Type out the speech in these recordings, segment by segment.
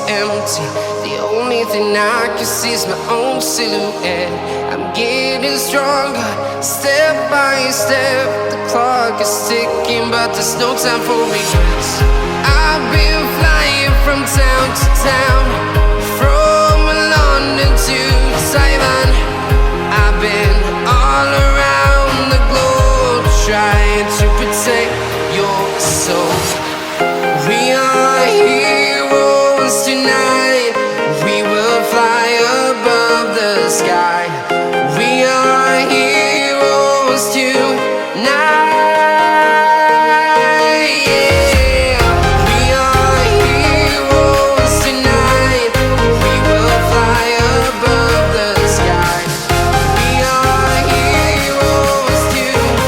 empty. The only thing I can see is my own silhouette. I'm getting stronger, step by step. The clock is ticking, but there's no time for regrets. I've been flying from town to town, from London to Taiwan. I've been all around the globe, trying to protect your soul. We are heroes tonight. We will fly above the sky. We are heroes tonight. Yeah. We are heroes tonight. We will fly above the sky. We are heroes tonight.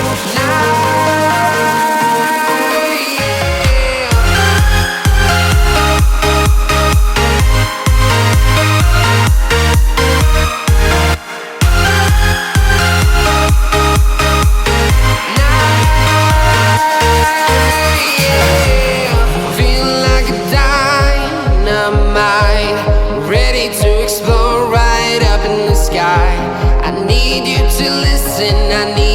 Feeling like a dynamite, ready to explode right up in the sky. I need you to listen, I need